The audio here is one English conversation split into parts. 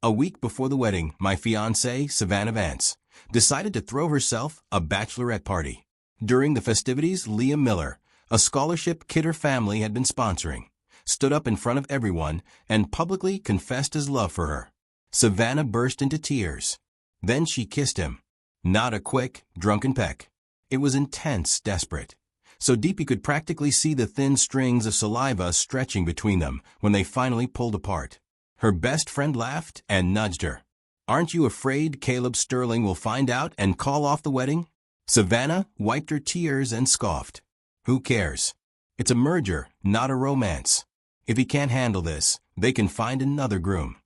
A week before the wedding, my fiancée, Savannah Vance, decided to throw herself a bachelorette party. During the festivities, Liam Miller, a scholarship kid her family had been sponsoring, stood up in front of everyone and publicly confessed his love for her. Savannah burst into tears. Then she kissed him. Not a quick, drunken peck. It was intense, desperate. So deep you could practically see the thin strings of saliva stretching between them when they finally pulled apart. Her best friend laughed and nudged her. "Aren't you afraid Caleb Sterling will find out and call off the wedding?" Savannah wiped her tears and scoffed. "Who cares? It's a merger, not a romance. If he can't handle this, they can find another groom."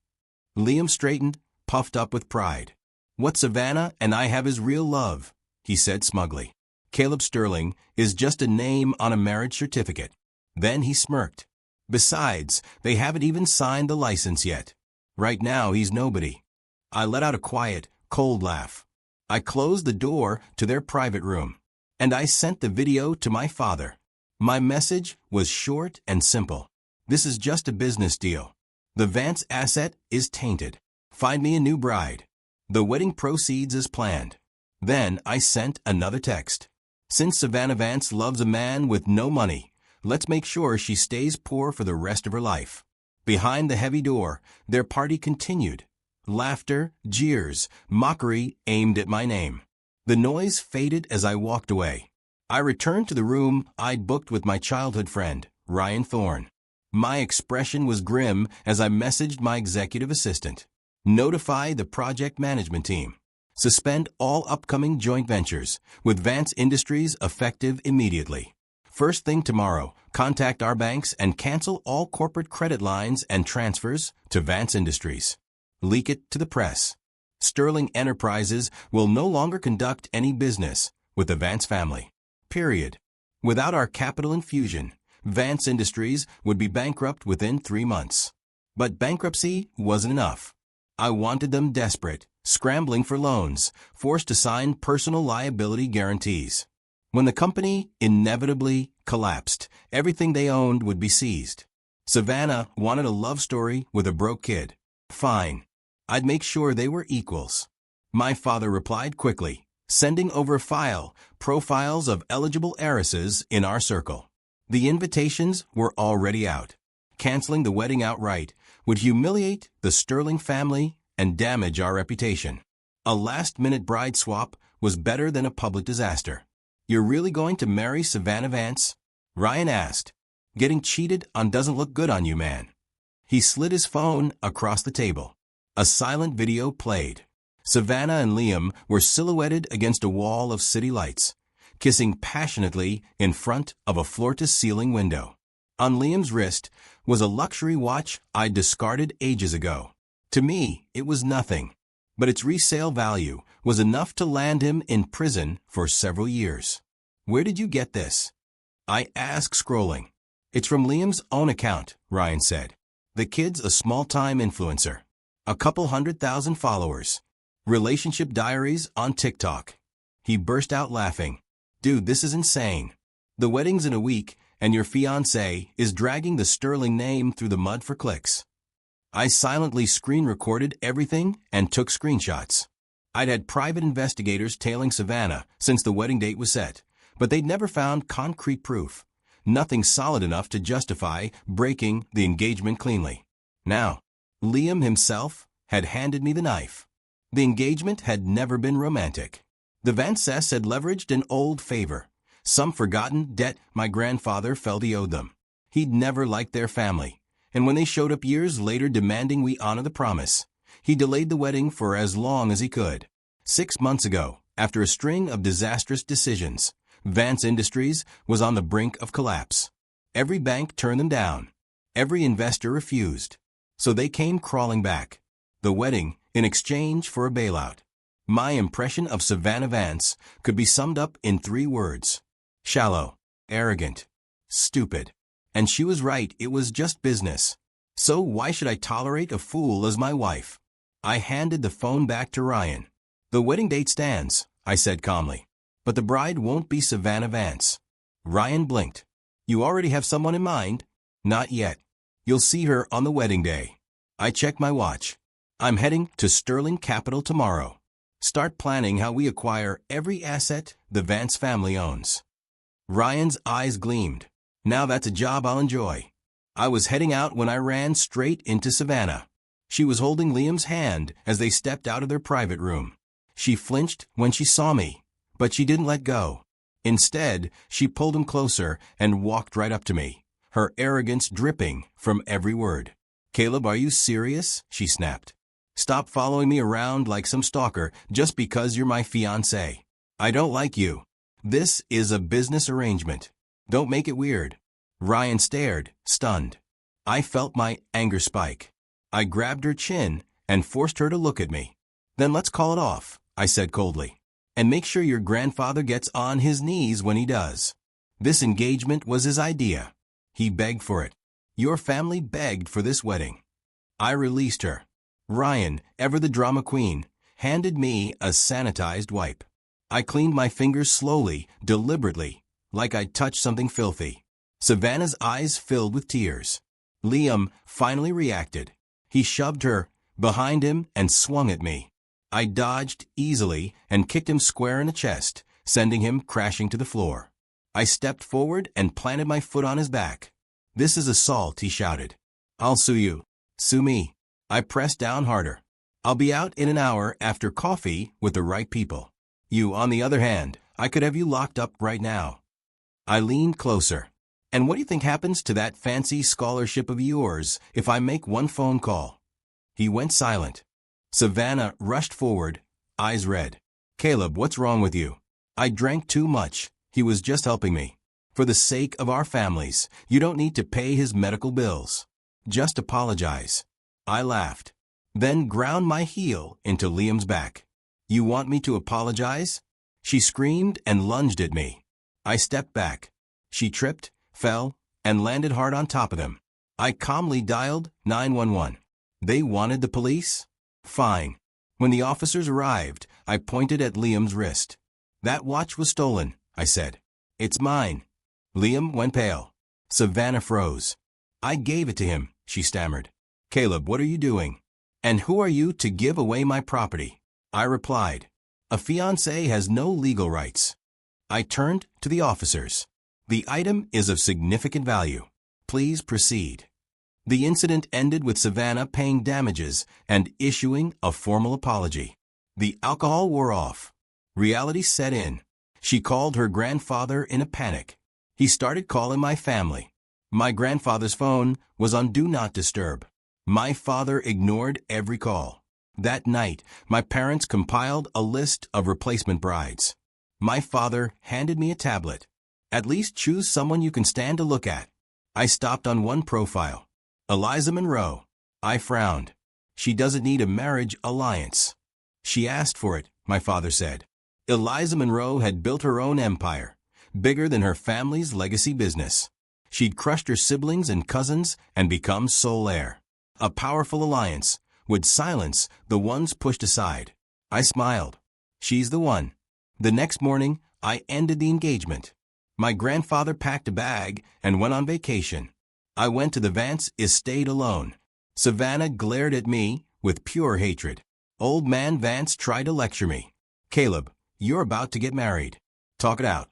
Liam straightened, puffed up with pride. "What Savannah and I have is real love," he said smugly. "Caleb Sterling is just a name on a marriage certificate." Then he smirked. "Besides, they haven't even signed the license yet. Right now, he's nobody." I let out a quiet, cold laugh. I closed the door to their private room, and I sent the video to my father. My message was short and simple. This is just a business deal. The Vance asset is tainted. Find me a new bride. The wedding proceeds as planned. Then I sent another text. Since Savannah Vance loves a man with no money, let's make sure she stays poor for the rest of her life. Behind the heavy door, their party continued. Laughter, jeers, mockery aimed at my name. The noise faded as I walked away. I returned to the room I'd booked with my childhood friend, Ryan Thorne. My expression was grim as I messaged my executive assistant. Notify the project management team. Suspend all upcoming joint ventures, with Vance Industries effective immediately. First thing tomorrow, contact our banks and cancel all corporate credit lines and transfers to Vance Industries. Leak it to the press. Sterling Enterprises will no longer conduct any business with the Vance family. Period. Without our capital infusion, Vance Industries would be bankrupt within 3 months. But bankruptcy wasn't enough. I wanted them desperate, scrambling for loans, forced to sign personal liability guarantees. When the company inevitably collapsed, everything they owned would be seized. Savannah wanted a love story with a broke kid. Fine. I'd make sure they were equals. My father replied quickly, sending over profiles of eligible heiresses in our circle. The invitations were already out. Canceling the wedding outright would humiliate the Sterling family and damage our reputation. A last-minute bride swap was better than a public disaster. "You're really going to marry Savannah Vance?" Ryan asked. "Getting cheated on doesn't look good on you, man." He slid his phone across the table. A silent video played. Savannah and Liam were silhouetted against a wall of city lights, kissing passionately in front of a floor-to-ceiling window. On Liam's wrist was a luxury watch I'd discarded ages ago. To me, it was nothing, but its resale value was enough to land him in prison for several years. "Where did you get this?" I asked, scrolling. "It's from Liam's own account," Ryan said. "The kid's a small-time influencer. A couple 100,000 followers. Relationship diaries on TikTok." He burst out laughing. "Dude, this is insane. The wedding's in a week, and your fiancé is dragging the Sterling name through the mud for clicks." I silently screen-recorded everything and took screenshots. I'd had private investigators tailing Savannah since the wedding date was set, but they'd never found concrete proof. Nothing solid enough to justify breaking the engagement cleanly. Now, Liam himself had handed me the knife. The engagement had never been romantic. The Vances had leveraged an old favor, some forgotten debt my grandfather felt he owed them. He'd never liked their family, and when they showed up years later demanding we honor the promise, he delayed the wedding for as long as he could. 6 months ago, after a string of disastrous decisions, Vance Industries was on the brink of collapse. Every bank turned them down. Every investor refused. So they came crawling back. The wedding in exchange for a bailout. My impression of Savannah Vance could be summed up in 3 words. Shallow, arrogant, stupid. And she was right, it was just business. So why should I tolerate a fool as my wife? I handed the phone back to Ryan. "The wedding date stands," I said calmly. "But the bride won't be Savannah Vance." Ryan blinked. "You already have someone in mind?" "Not yet. You'll see her on the wedding day." I checked my watch. I'm heading to Sterling Capital tomorrow. Start planning how we acquire every asset the Vance family owns. Ryan's eyes gleamed. Now that's a job I'll enjoy. I was heading out when I ran straight into Savannah. She was holding Liam's hand as they stepped out of their private room. She flinched when she saw me, but she didn't let go. Instead, she pulled him closer and walked right up to me, her arrogance dripping from every word. "Caleb, are you serious?" she snapped. "Stop following me around like some stalker just because you're my fiancée. I don't like you. This is a business arrangement. Don't make it weird." Ryan stared, stunned. I felt my anger spike. I grabbed her chin and forced her to look at me. "Then let's call it off," I said coldly. "And make sure your grandfather gets on his knees when he does. This engagement was his idea. He begged for it. Your family begged for this wedding." I released her. Ryan, ever the drama queen, handed me a sanitized wipe. I cleaned my fingers slowly, deliberately, like I'd touched something filthy. Savannah's eyes filled with tears. Liam finally reacted. He shoved her behind him and swung at me. I dodged easily and kicked him square in the chest, sending him crashing to the floor. I stepped forward and planted my foot on his back. "This is assault," he shouted. "I'll sue you." "Sue me." I pressed down harder. "I'll be out in an hour after coffee with the right people. You, on the other hand, I could have you locked up right now." I leaned closer. "And what do you think happens to that fancy scholarship of yours if I make one phone call?" He went silent. Savannah rushed forward, eyes red. "Caleb, what's wrong with you?" "I drank too much. He was just helping me. For the sake of our families, you don't need to pay his medical bills. Just apologize." I laughed, then ground my heel into Liam's back. "You want me to apologize?" She screamed and lunged at me. I stepped back. She tripped, fell, and landed hard on top of them. I calmly dialed 911. They wanted the police? Fine. When the officers arrived, I pointed at Liam's wrist. "That watch was stolen," I said. "It's mine." Liam went pale. Savannah froze. "I gave it to him," she stammered. "Caleb, what are you doing? And who are you to give away my property?" I replied, "A fiancé has no legal rights." I turned to the officers. "The item is of significant value. Please proceed." The incident ended with Savannah paying damages and issuing a formal apology. The alcohol wore off. Reality set in. She called her grandfather in a panic. He started calling my family. My grandfather's phone was on Do Not Disturb. My father ignored every call. That night, my parents compiled a list of replacement brides. My father handed me a tablet. "At least choose someone you can stand to look at." I stopped on one profile. "Eliza Monroe." I frowned. "She doesn't need a marriage alliance." "She asked for it," my father said. Eliza Monroe had built her own empire, bigger than her family's legacy business. She'd crushed her siblings and cousins and become sole heir. A powerful alliance would silence the ones pushed aside. I smiled. She's the one. The next morning, I ended the engagement. My grandfather packed a bag and went on vacation. I went to the Vance estate alone. Savannah glared at me with pure hatred. Old man Vance tried to lecture me. "Caleb, you're about to get married. Talk it out."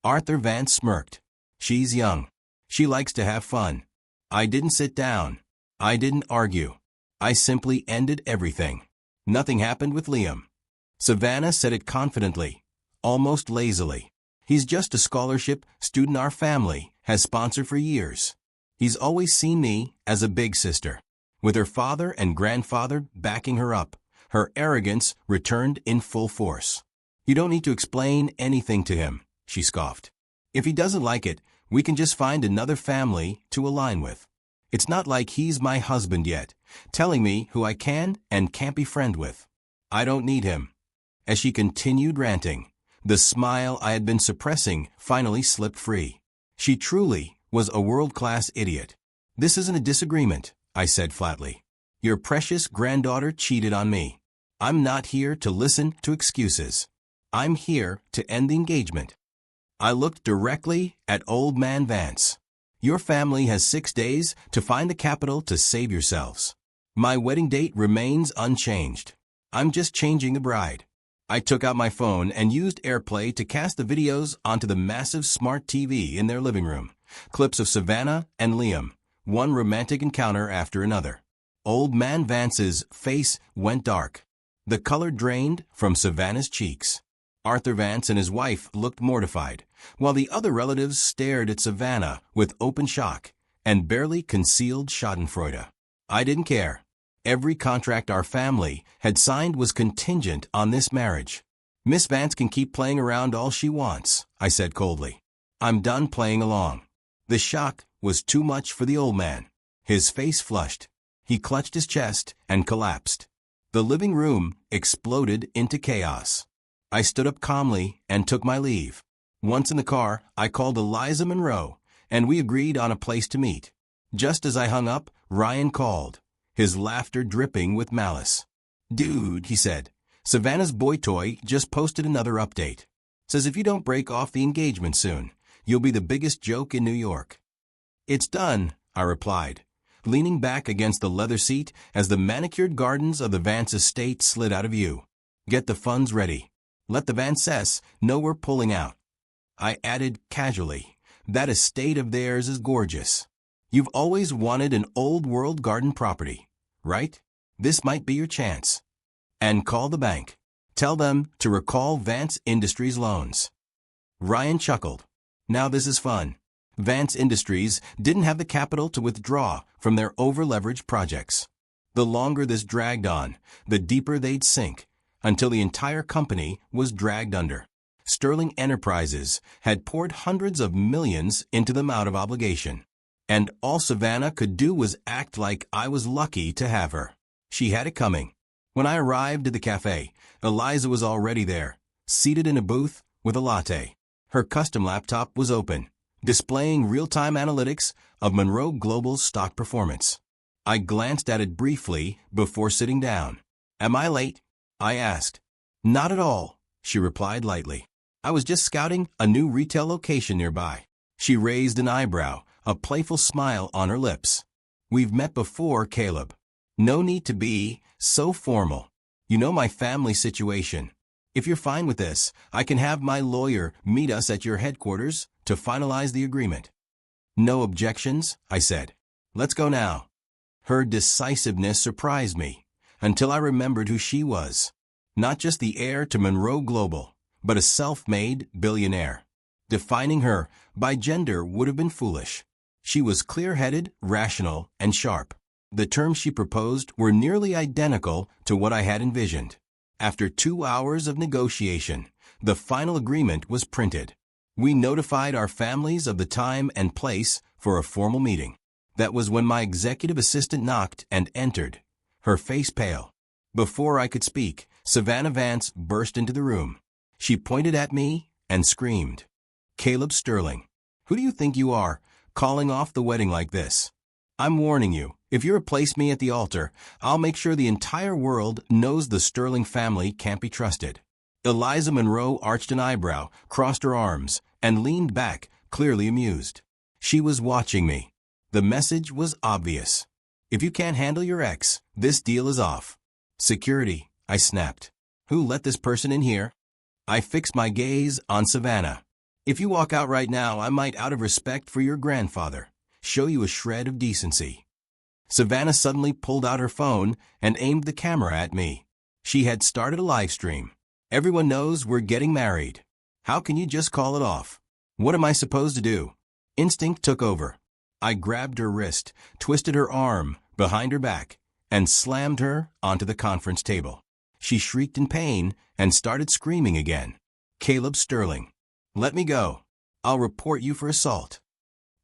Arthur Vance smirked. "She's young. She likes to have fun." I didn't sit down. I didn't argue. I simply ended everything. Nothing happened with Liam. Savannah said it confidently, almost lazily. "He's just a scholarship student our family has sponsored for years. He's always seen me as a big sister." With her father and grandfather backing her up, her arrogance returned in full force. "You don't need to explain anything to him," she scoffed. "If he doesn't like it, we can just find another family to align with. It's not like he's my husband yet, telling me who I can and can't be friend with. I don't need him." As she continued ranting, the smile I had been suppressing finally slipped free. She truly was a world-class idiot. "This isn't a disagreement," I said flatly. "Your precious granddaughter cheated on me. I'm not here to listen to excuses. I'm here to end the engagement." I looked directly at old man Vance. "Your family has 6 days to find the capital to save yourselves. My wedding date remains unchanged. I'm just changing the bride. I took out my phone and used AirPlay to cast the videos onto the massive smart TV in their living room. Clips of Savannah and Liam, one romantic encounter after another. Old man Vance's face went dark. The color drained from Savannah's cheeks. Arthur Vance and his wife looked mortified, while the other relatives stared at Savannah with open shock and barely concealed schadenfreude. I didn't care. Every contract our family had signed was contingent on this marriage. Miss Vance can keep playing around all she wants, I said coldly. I'm done playing along. The shock was too much for the old man. His face flushed. He clutched his chest and collapsed. The living room exploded into chaos. I stood up calmly and took my leave. Once in the car, I called Eliza Monroe, and we agreed on a place to meet. Just as I hung up, Ryan called, his laughter dripping with malice. "Dude," he said, "Savannah's boy toy just posted another update. Says if you don't break off the engagement soon, you'll be the biggest joke in New York." "It's done," I replied, leaning back against the leather seat as the manicured gardens of the Vance estate slid out of view. "Get the funds ready. Let the Vances know we're pulling out." I added casually, "That estate of theirs is gorgeous. You've always wanted an old-world garden property, right? This might be your chance. And call the bank. Tell them to recall Vance Industries loans." Ryan chuckled. "Now this is fun." Vance Industries didn't have the capital to withdraw from their over-leveraged projects. The longer this dragged on, the deeper they'd sink, until the entire company was dragged under. Sterling Enterprises had poured hundreds of millions into them out of obligation. And all Savannah could do was act like I was lucky to have her. She had it coming. When I arrived at the cafe, Eliza was already there, seated in a booth with a latte. Her custom laptop was open, displaying real-time analytics of Monroe Global's stock performance. I glanced at it briefly before sitting down. "Am I late?" I asked. "Not at all," she replied lightly. "I was just scouting a new retail location nearby." She raised an eyebrow, a playful smile on her lips. "We've met before, Caleb. No need to be so formal. You know my family situation. If you're fine with this, I can have my lawyer meet us at your headquarters to finalize the agreement." "No objections," I said. "Let's go now." Her decisiveness surprised me, until I remembered who she was. Not just the heir to Monroe Global, but a self-made billionaire. Defining her by gender would have been foolish. She was clear-headed, rational, and sharp. The terms she proposed were nearly identical to what I had envisioned. After 2 hours of negotiation, the final agreement was printed. We notified our families of the time and place for a formal meeting. That was when my executive assistant knocked and entered, her face pale. Before I could speak, Savannah Vance burst into the room. She pointed at me and screamed, "Caleb Sterling, who do you think you are, calling off the wedding like this? I'm warning you, if you replace me at the altar, I'll make sure the entire world knows the Sterling family can't be trusted." Eliza Monroe arched an eyebrow, crossed her arms, and leaned back, clearly amused. She was watching me. The message was obvious. "If you can't handle your ex, this deal is off." "Security," I snapped. "Who let this person in here?" I fixed my gaze on Savannah. "If you walk out right now, I might, out of respect for your grandfather, show you a shred of decency." Savannah suddenly pulled out her phone and aimed the camera at me. She had started a live stream. "Everyone knows we're getting married. How can you just call it off? What am I supposed to do?" Instinct took over. I grabbed her wrist, twisted her arm behind her back, and slammed her onto the conference table. She shrieked in pain and started screaming again. "Caleb Sterling, let me go. I'll report you for assault."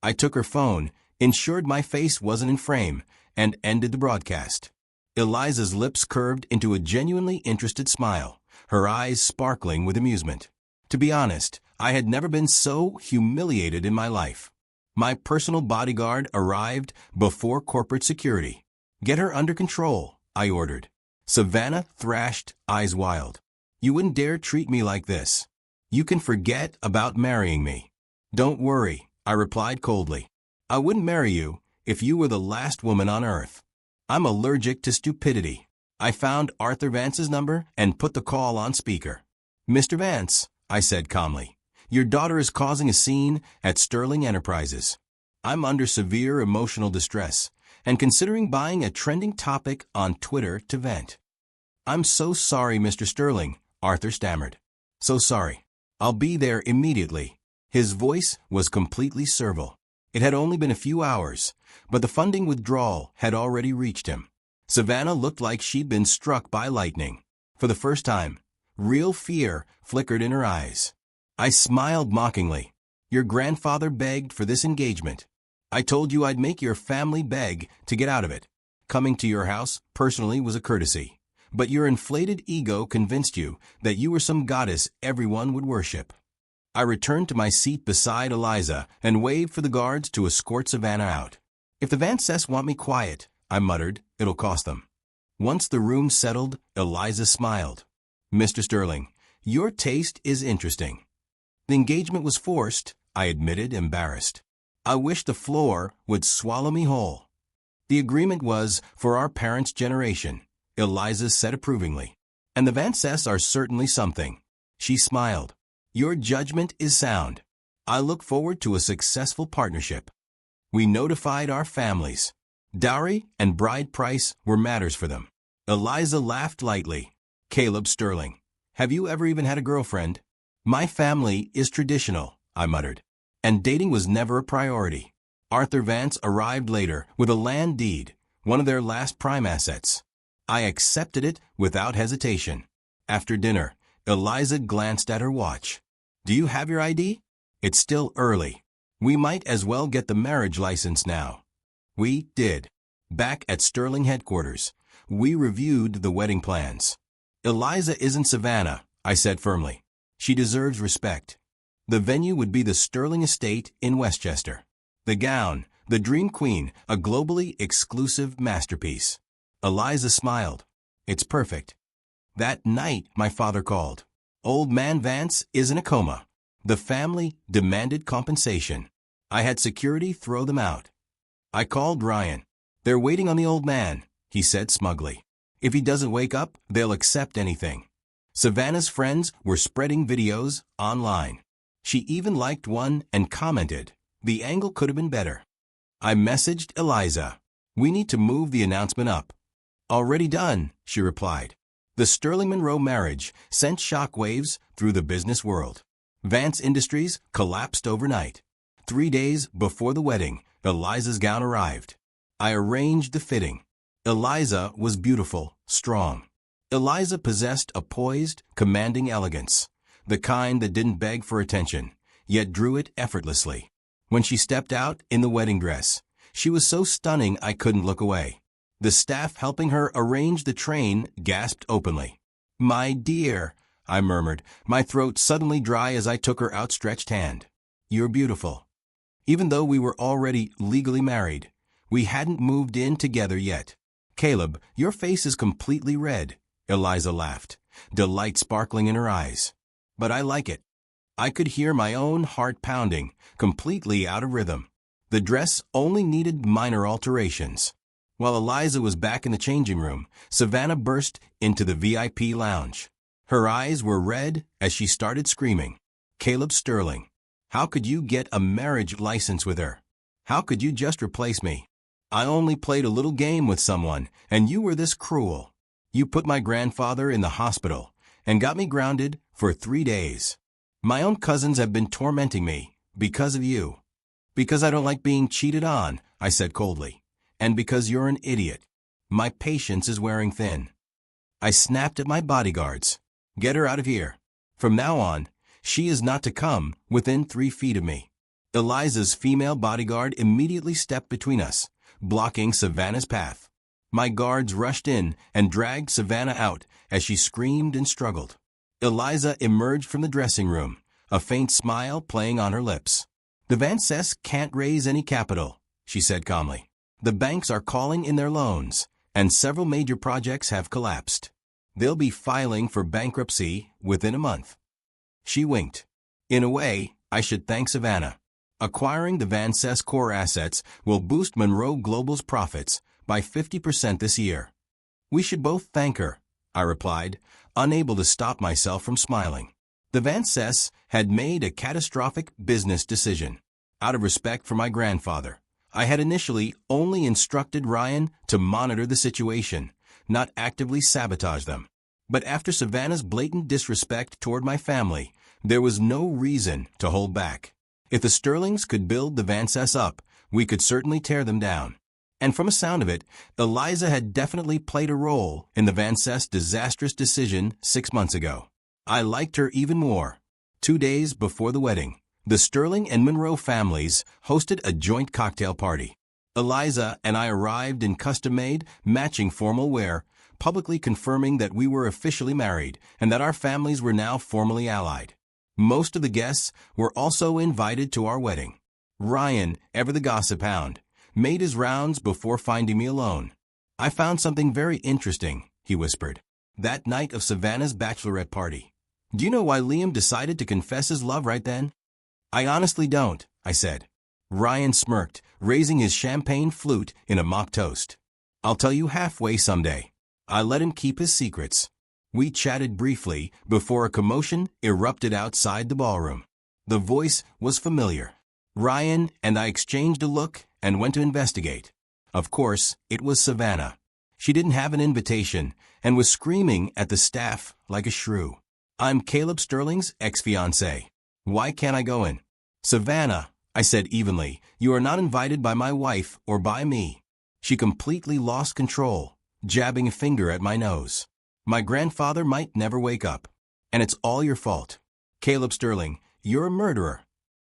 I took her phone, ensured my face wasn't in frame, and ended the broadcast. Eliza's lips curved into a genuinely interested smile, her eyes sparkling with amusement. To be honest, I had never been so humiliated in my life. My personal bodyguard arrived before corporate security. "Get her under control," I ordered. Savannah thrashed, eyes wild. "You wouldn't dare treat me like this. You can forget about marrying me." "Don't worry," I replied coldly. "I wouldn't marry you if you were the last woman on earth." I'm allergic to stupidity. I found Arthur Vance's number and put the call on speaker. Mr. Vance, I said calmly, your daughter is causing a scene at Sterling Enterprises. I'm under severe emotional distress and considering buying a trending topic on Twitter to vent. I'm so sorry, Mr. Sterling, Arthur stammered. So sorry. I'll be there immediately. His voice was completely servile. It had only been a few hours, but the funding withdrawal had already reached him. Savannah looked like she'd been struck by lightning. For the first time, real fear flickered in her eyes. I smiled mockingly. Your grandfather begged for this engagement. I told you I'd make your family beg to get out of it. Coming to your house personally was a courtesy, but your inflated ego convinced you that you were some goddess everyone would worship. I returned to my seat beside Eliza and waved for the guards to escort Savannah out. If the Vances want me quiet, I muttered, it'll cost them. Once the room settled, Eliza smiled. Mr. Sterling, your taste is interesting. The engagement was forced, I admitted, embarrassed. I wish the floor would swallow me whole. The agreement was for our parents' generation, Eliza said approvingly. And the Vances are certainly something. She smiled. Your judgment is sound. I look forward to a successful partnership. We notified our families. Dowry and bride price were matters for them. Eliza laughed lightly. Caleb Sterling, have you ever even had a girlfriend? My family is traditional, I muttered. And dating was never a priority. Arthur Vance arrived later with a land deed, one of their last prime assets. I accepted it without hesitation. After dinner, Eliza glanced at her watch. Do you have your ID? It's still early. We might as well get the marriage license now. We did. Back at Sterling headquarters, we reviewed the wedding plans. Eliza isn't Savannah, I said firmly. She deserves respect. The venue would be the Sterling Estate in Westchester. The gown, the Dream Queen, a globally exclusive masterpiece. Eliza smiled. It's perfect. That night, my father called. Old man Vance is in a coma. The family demanded compensation. I had security throw them out. I called Ryan. They're waiting on the old man, he said smugly. If he doesn't wake up, they'll accept anything. Savannah's friends were spreading videos online. She even liked one and commented, the angle could have been better. I messaged Eliza. We need to move the announcement up. Already done, she replied. The Sterling Monroe marriage sent shockwaves through the business world. Vance Industries collapsed overnight. 3 days before the wedding, Eliza's gown arrived. I arranged the fitting. Eliza was beautiful, strong. Eliza possessed a poised, commanding elegance, the kind that didn't beg for attention, yet drew it effortlessly. When she stepped out in the wedding dress, she was so stunning I couldn't look away. The staff helping her arrange the train gasped openly. My dear, I murmured, my throat suddenly dry as I took her outstretched hand. You're beautiful. Even though we were already legally married, we hadn't moved in together yet. Caleb, your face is completely red, Eliza laughed, delight sparkling in her eyes. But I like it. I could hear my own heart pounding, completely out of rhythm. The dress only needed minor alterations. While Eliza was back in the changing room, Savannah burst into the VIP lounge. Her eyes were red as she started screaming. Caleb Sterling, how could you get a marriage license with her? How could you just replace me? I only played a little game with someone, and you were this cruel. You put my grandfather in the hospital and got me grounded for 3 days. My own cousins have been tormenting me because of you. Because I don't like being cheated on, I said coldly. And because you're an idiot. My patience is wearing thin. I snapped at my bodyguards. Get her out of here. From now on, she is not to come within 3 feet of me. Eliza's female bodyguard immediately stepped between us, blocking Savannah's path. My guards rushed in and dragged Savannah out as she screamed and struggled. Eliza emerged from the dressing room, a faint smile playing on her lips. The Vances can't raise any capital, she said calmly. The banks are calling in their loans, and several major projects have collapsed. They'll be filing for bankruptcy within a month. She winked. In a way, I should thank Savannah. Acquiring the Vances core assets will boost Monroe Global's profits, by 50% this year. We should both thank her, I replied, unable to stop myself from smiling. The Vances had made a catastrophic business decision. Out of respect for my grandfather, I had initially only instructed Ryan to monitor the situation, not actively sabotage them. But after Savannah's blatant disrespect toward my family, there was no reason to hold back. If the Sterlings could build the Vances up, we could certainly tear them down. And from the sound of it, Eliza had definitely played a role in the Vances' disastrous decision 6 months ago. I liked her even more. 2 days before the wedding, the Sterling and Monroe families hosted a joint cocktail party. Eliza and I arrived in custom-made, matching formal wear, publicly confirming that we were officially married and that our families were now formally allied. Most of the guests were also invited to our wedding. Ryan, ever the gossip hound, made his rounds before finding me alone. "I found something very interesting," he whispered, "that night of Savannah's bachelorette party. Do you know why Liam decided to confess his love right then?" "I honestly don't," I said. Ryan smirked, raising his champagne flute in a mock toast. "I'll tell you halfway someday." I let him keep his secrets. We chatted briefly before a commotion erupted outside the ballroom. The voice was familiar. Ryan and I exchanged a look and went to investigate. Of course, it was Savannah. She didn't have an invitation and was screaming at the staff like a shrew. "I'm Caleb Sterling's ex-fiancée. Why can't I go in?" "Savannah," I said evenly, "you are not invited by my wife or by me." She completely lost control, jabbing a finger at my nose. "My grandfather might never wake up. And it's all your fault. Caleb Sterling, you're a murderer."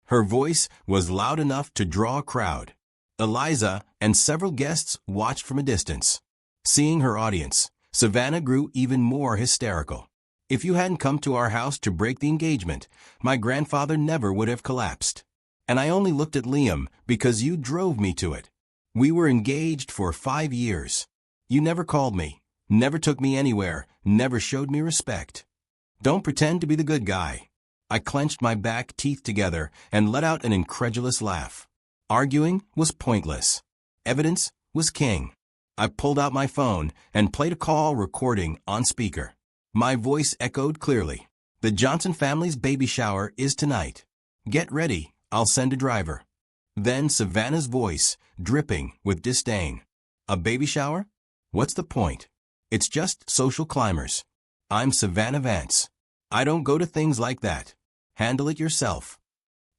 Her voice was loud enough to draw a crowd. Eliza and several guests watched from a distance. Seeing her audience, Savannah grew even more hysterical. "If you hadn't come to our house to break the engagement, my grandfather never would have collapsed. And I only looked at Liam because you drove me to it. We were engaged for 5 years. You never called me, never took me anywhere, never showed me respect. Don't pretend to be the good guy." I clenched my back teeth together and let out an incredulous laugh. Arguing was pointless. Evidence was king. I pulled out my phone and played a call recording on speaker. My voice echoed clearly. "The Johnson family's baby shower is tonight. Get ready, I'll send a driver." Then Savannah's voice, dripping with disdain. "A baby shower? What's the point? It's just social climbers. I'm Savannah Vance. I don't go to things like that. Handle it yourself."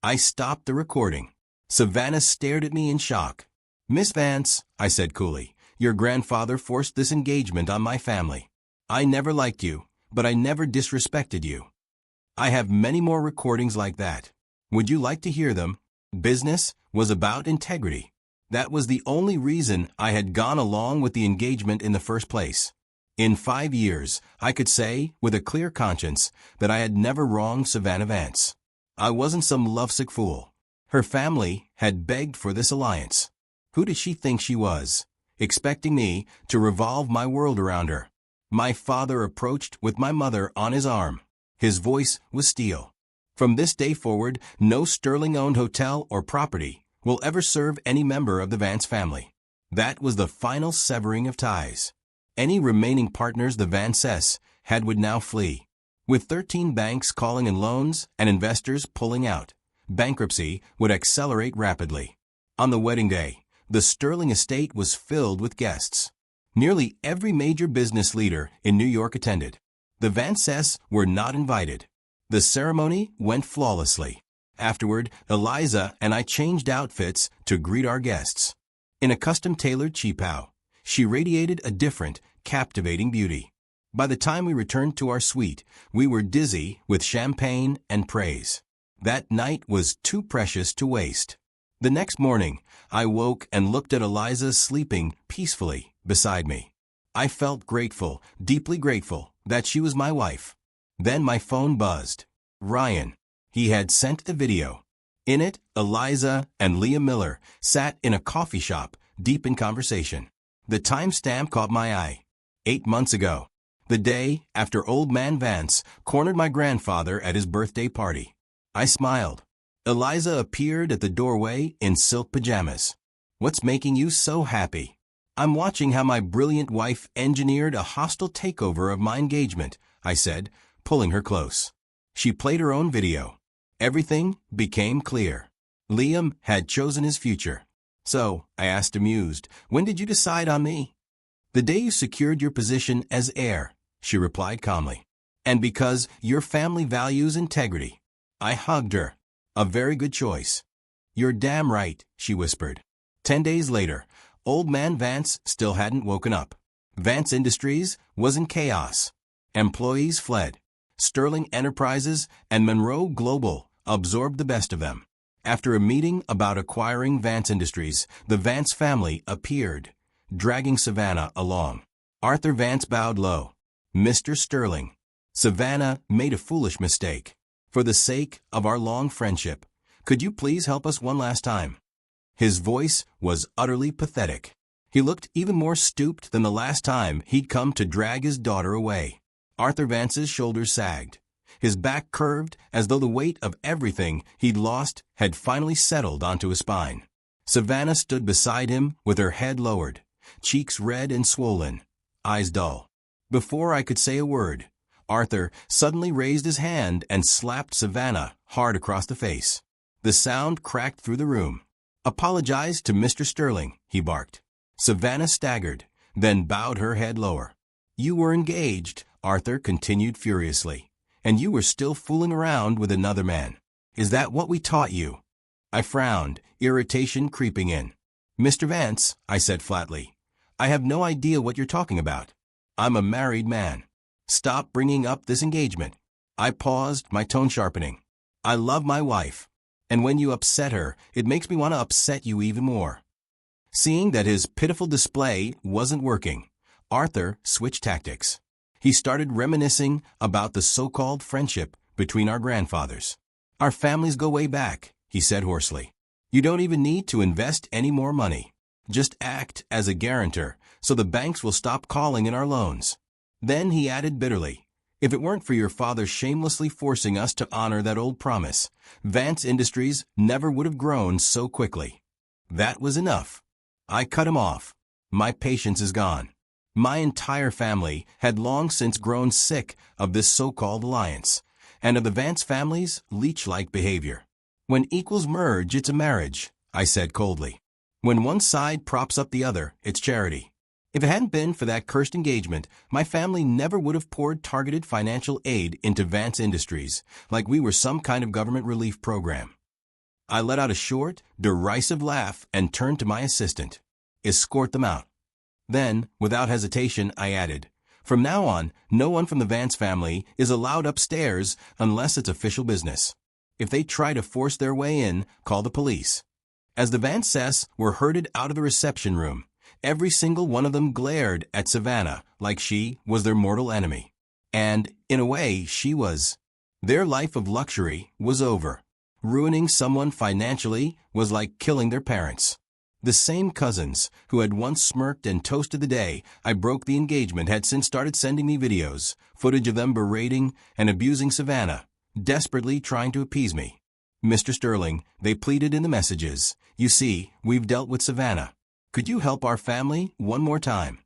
I stopped the recording. Savannah stared at me in shock. "Miss Vance," I said coolly, "your grandfather forced this engagement on my family. I never liked you, but I never disrespected you. I have many more recordings like that. Would you like to hear them?" Business was about integrity. That was the only reason I had gone along with the engagement in the first place. In 5 years, I could say, with a clear conscience, that I had never wronged Savannah Vance. I wasn't some lovesick fool. Her family had begged for this alliance. Who did she think she was, expecting me to revolve my world around her? My father approached with my mother on his arm. His voice was steel. "From this day forward, no Sterling-owned hotel or property will ever serve any member of the Vance family." That was the final severing of ties. Any remaining partners the Vances had would now flee. With 13 banks calling in loans and investors pulling out, bankruptcy would accelerate rapidly. On the wedding day, the Sterling estate was filled with guests. Nearly every major business leader in New York attended. The Vances were not invited. The ceremony went flawlessly. Afterward, Eliza and I changed outfits to greet our guests. In a custom-tailored cheapao, she radiated a different, captivating beauty. By the time we returned to our suite, we were dizzy with champagne and praise. That night was too precious to waste. The next morning, I woke and looked at Eliza sleeping peacefully beside me. I felt grateful, deeply grateful, that she was my wife. Then my phone buzzed. Ryan. He had sent a video. In it, Eliza and Leah Miller sat in a coffee shop, deep in conversation. The timestamp caught my eye. 8 months ago, the day after Old Man Vance cornered my grandfather at his birthday party. I smiled. Eliza appeared at the doorway in silk pajamas. "What's making you so happy?" I'm watching how my brilliant wife engineered a hostile takeover of my engagement, I said, pulling her close. She played her own video. Everything became clear. Liam had chosen his future. So, I asked amused, when did you decide on me? The day you secured your position as heir, she replied calmly. And because your family values integrity. I hugged her. A very good choice. You're damn right, she whispered. 10 days later, Old Man Vance still hadn't woken up. Vance Industries was in chaos. Employees fled. Sterling Enterprises and Monroe Global absorbed the best of them. After a meeting about acquiring Vance Industries, the Vance family appeared, dragging Savannah along. Arthur Vance bowed low. Mr. Sterling, Savannah made a foolish mistake. For the sake of our long friendship, could you please help us one last time? His voice was utterly pathetic. He looked even more stooped than the last time he'd come to drag his daughter away. Arthur Vance's shoulders sagged. His back curved as though the weight of everything he'd lost had finally settled onto his spine. Savannah stood beside him with her head lowered, cheeks red and swollen, eyes dull. Before I could say a word, Arthur suddenly raised his hand and slapped Savannah hard across the face. The sound cracked through the room. Apologize to Mr. Sterling, he barked. Savannah staggered, then bowed her head lower. You were engaged, Arthur continued furiously, and you were still fooling around with another man. Is that what we taught you? I frowned, irritation creeping in. Mr. Vance, I said flatly, I have no idea what you're talking about. I'm a married man. Stop bringing up this engagement. I paused, my tone sharpening. I love my wife. And when you upset her, it makes me want to upset you even more. Seeing that his pitiful display wasn't working, Arthur switched tactics. He started reminiscing about the so-called friendship between our grandfathers. Our families go way back, he said hoarsely. You don't even need to invest any more money. Just act as a guarantor so the banks will stop calling in our loans. Then he added bitterly, if it weren't for your father shamelessly forcing us to honor that old promise, Vance Industries never would have grown so quickly. That was enough. I cut him off. My patience is gone. My entire family had long since grown sick of this so-called alliance, and of the Vance family's leech-like behavior. When equals merge, it's a marriage, I said coldly. When one side props up the other, it's charity. If it hadn't been for that cursed engagement, my family never would have poured targeted financial aid into Vance Industries, like we were some kind of government relief program. I let out a short, derisive laugh and turned to my assistant. Escort them out. Then, without hesitation, I added, from now on, no one from the Vance family is allowed upstairs unless it's official business. If they try to force their way in, call the police. As the Vances were herded out of the reception room, every single one of them glared at Savannah like she was their mortal enemy. And, in a way, she was. Their life of luxury was over. Ruining someone financially was like killing their parents. The same cousins who had once smirked and toasted the day I broke the engagement had since started sending me videos, footage of them berating and abusing Savannah, desperately trying to appease me. Mr. Sterling, they pleaded in the messages, you see, we've dealt with Savannah. Could you help our family one more time?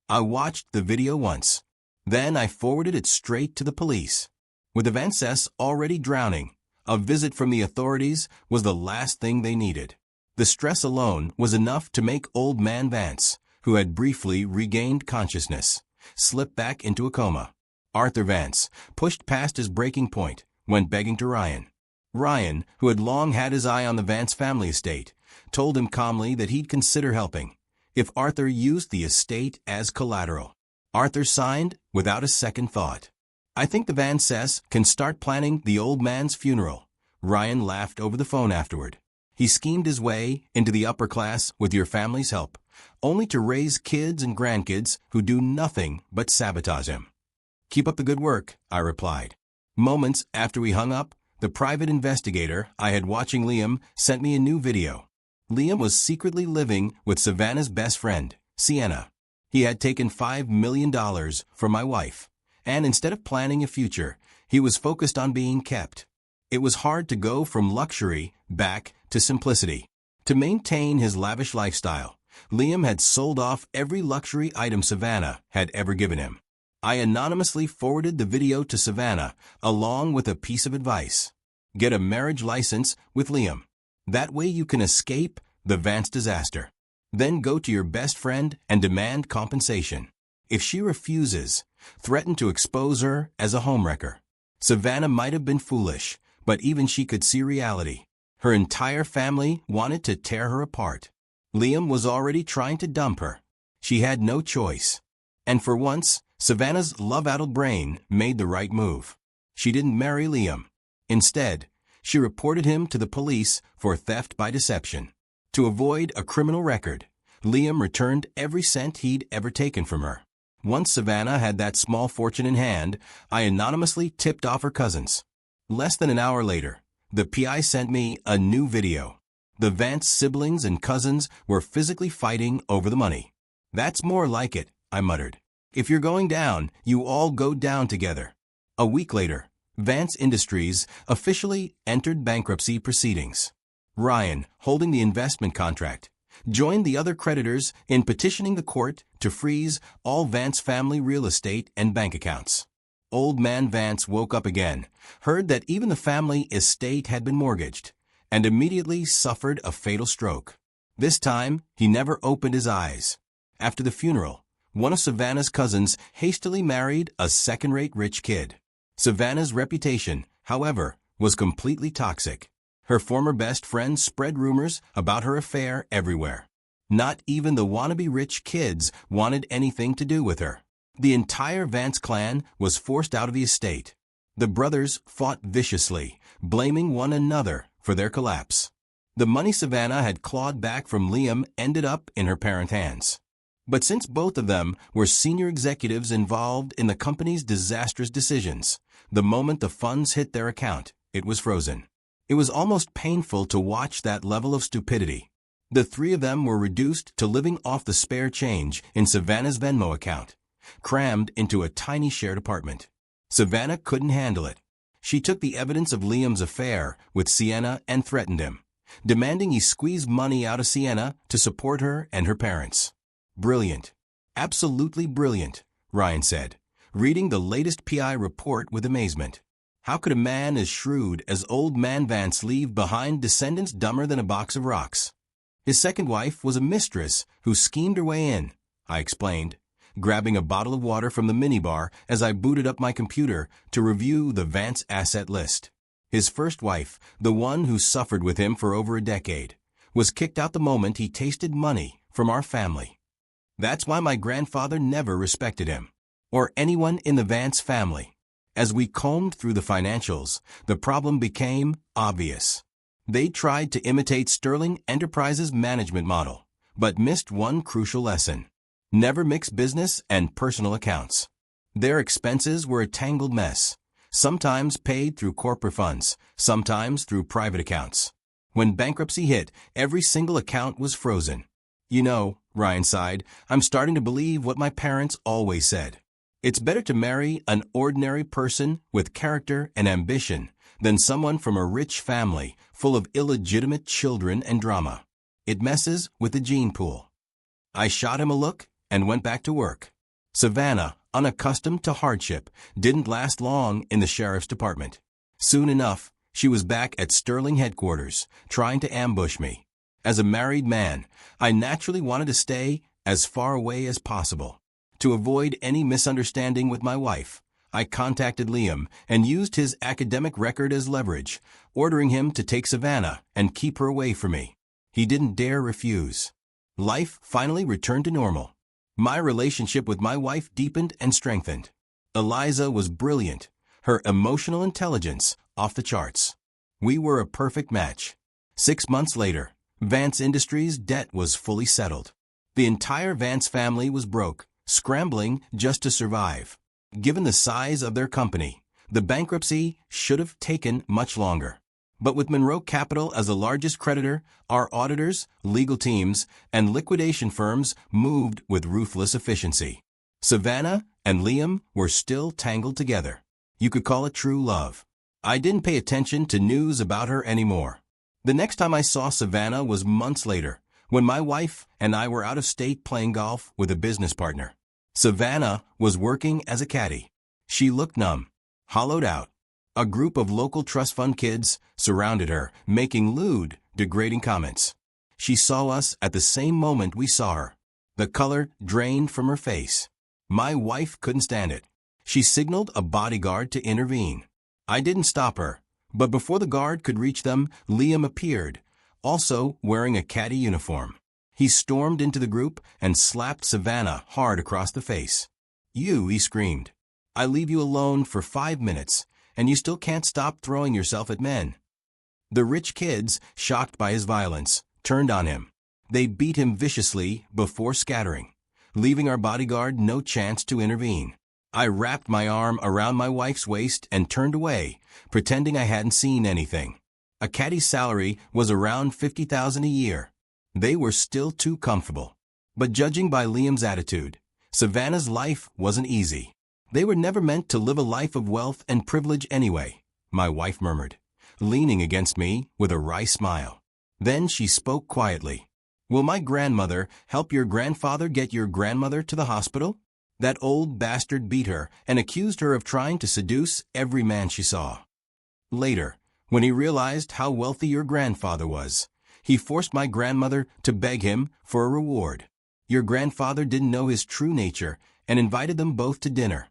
I watched the video once. Then I forwarded it straight to the police. With the Vances already drowning, a visit from the authorities was the last thing they needed. The stress alone was enough to make Old Man Vance, who had briefly regained consciousness, slip back into a coma. Arthur Vance, pushed past his breaking point, went begging to Ryan. Ryan, who had long had his eye on the Vance family estate, told him calmly that he'd consider helping, if Arthur used the estate as collateral. Arthur signed without a second thought. I think the Vances can start planning the old man's funeral. Ryan laughed over the phone afterward. He schemed his way into the upper class with your family's help, only to raise kids and grandkids who do nothing but sabotage him. Keep up the good work, I replied. Moments after we hung up, the private investigator I had watching Liam sent me a new video. Liam was secretly living with Savannah's best friend, Sienna. He had taken $5 million from my wife, and instead of planning a future, he was focused on being kept. It was hard to go from luxury back to simplicity. To maintain his lavish lifestyle, Liam had sold off every luxury item Savannah had ever given him. I anonymously forwarded the video to Savannah, along with a piece of advice. Get a marriage license with Liam. That way you can escape the Vance disaster. Then go to your best friend and demand compensation. If she refuses, threaten to expose her as a homewrecker. Savannah might have been foolish, but even she could see reality. Her entire family wanted to tear her apart. Liam was already trying to dump her. She had no choice. And for once, Savannah's love-addled brain made the right move. She didn't marry Liam. Instead, she reported him to the police for theft by deception. To avoid a criminal record, Liam returned every cent he'd ever taken from her. Once Savannah had that small fortune in hand, I anonymously tipped off her cousins. Less than an hour later, the PI sent me a new video. The Vance siblings and cousins were physically fighting over the money. "That's more like it," I muttered. "If you're going down, you all go down together." A week later, Vance Industries officially entered bankruptcy proceedings. Ryan, holding the investment contract, joined the other creditors in petitioning the court to freeze all Vance family real estate and bank accounts. Old man Vance woke up again, heard that even the family estate had been mortgaged, and immediately suffered a fatal stroke. This time, he never opened his eyes. After the funeral, one of Savannah's cousins hastily married a second-rate rich kid. Savannah's reputation, however, was completely toxic. Her former best friend spread rumors about her affair everywhere. Not even the wannabe rich kids wanted anything to do with her. The entire Vance clan was forced out of the estate. The brothers fought viciously, blaming one another for their collapse. The money Savannah had clawed back from Liam ended up in her parents' hands. But since both of them were senior executives involved in the company's disastrous decisions, the moment the funds hit their account, it was frozen. It was almost painful to watch that level of stupidity. The three of them were reduced to living off the spare change in Savannah's Venmo account, crammed into a tiny shared apartment. Savannah couldn't handle it. She took the evidence of Liam's affair with Sienna and threatened him, demanding he squeeze money out of Sienna to support her and her parents. "Brilliant. Absolutely brilliant," Ryan said, reading the latest PI report with amazement. How could a man as shrewd as old man Vance leave behind descendants dumber than a box of rocks? His second wife was a mistress who schemed her way in, I explained, grabbing a bottle of water from the minibar as I booted up my computer to review the Vance asset list. His first wife, the one who suffered with him for over a decade, was kicked out the moment he tasted money from our family. That's why my grandfather never respected him, or anyone in the Vance family. As we combed through the financials, the problem became obvious. They tried to imitate Sterling Enterprises' management model, but missed one crucial lesson. Never mix business and personal accounts. Their expenses were a tangled mess, sometimes paid through corporate funds, sometimes through private accounts. When bankruptcy hit, every single account was frozen. "You know," Ryan sighed, "I'm starting to believe what my parents always said. It's better to marry an ordinary person with character and ambition than someone from a rich family full of illegitimate children and drama. It messes with the gene pool." I shot him a look and went back to work. Savannah, unaccustomed to hardship, didn't last long in the sheriff's department. Soon enough, she was back at Sterling headquarters, trying to ambush me. As a married man, I naturally wanted to stay as far away as possible. To avoid any misunderstanding with my wife, I contacted Liam and used his academic record as leverage, ordering him to take Savannah and keep her away from me. He didn't dare refuse. Life finally returned to normal. My relationship with my wife deepened and strengthened. Eliza was brilliant, her emotional intelligence off the charts. We were a perfect match. 6 months later, Vance Industries' debt was fully settled. The entire Vance family was broke, scrambling just to survive. Given the size of their company, the bankruptcy should have taken much longer. But with Monroe Capital as the largest creditor, our auditors, legal teams, and liquidation firms moved with ruthless efficiency. Savannah and Liam were still tangled together. You could call it true love. I didn't pay attention to news about her anymore. The next time I saw Savannah was months later, when my wife and I were out of state playing golf with a business partner. Savannah was working as a caddy. She looked numb, hollowed out. A group of local trust fund kids surrounded her, making lewd, degrading comments. She saw us at the same moment we saw her. The color drained from her face. My wife couldn't stand it. She signaled a bodyguard to intervene. I didn't stop her, but before the guard could reach them, Liam appeared, also wearing a caddy uniform. He stormed into the group and slapped Savannah hard across the face. "You," he screamed. "I leave you alone for 5 minutes, and you still can't stop throwing yourself at men." The rich kids, shocked by his violence, turned on him. They beat him viciously before scattering, leaving our bodyguard no chance to intervene. I wrapped my arm around my wife's waist and turned away, pretending I hadn't seen anything. A caddy's salary was around $50,000 a year. They were still too comfortable. But judging by Liam's attitude, Savannah's life wasn't easy. "They were never meant to live a life of wealth and privilege anyway," my wife murmured, leaning against me with a wry smile. Then she spoke quietly. "Will my grandmother help your grandfather get your grandmother to the hospital? That old bastard beat her and accused her of trying to seduce every man she saw. Later, when he realized how wealthy your grandfather was, he forced my grandmother to beg him for a reward. Your grandfather didn't know his true nature and invited them both to dinner.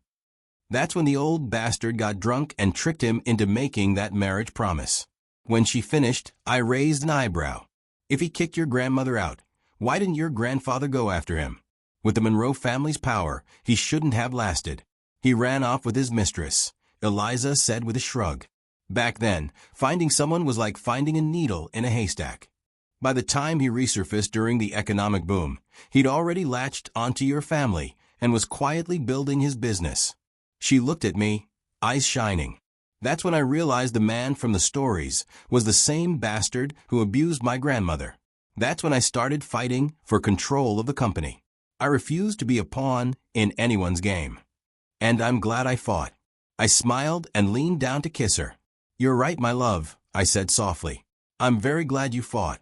That's when the old bastard got drunk and tricked him into making that marriage promise." When she finished, I raised an eyebrow. "If he kicked your grandmother out, why didn't your grandfather go after him? With the Monroe family's power, he shouldn't have lasted. He ran off with his mistress," Eliza said with a shrug. "Back then, finding someone was like finding a needle in a haystack. By the time he resurfaced during the economic boom, he'd already latched onto your family and was quietly building his business." She looked at me, eyes shining. That's when I realized the man from the stories was the same bastard who abused my grandmother. That's when I started fighting for control of the company. I refused to be a pawn in anyone's game. And I'm glad I fought. I smiled and leaned down to kiss her. "You're right, my love," I said softly. "I'm very glad you fought."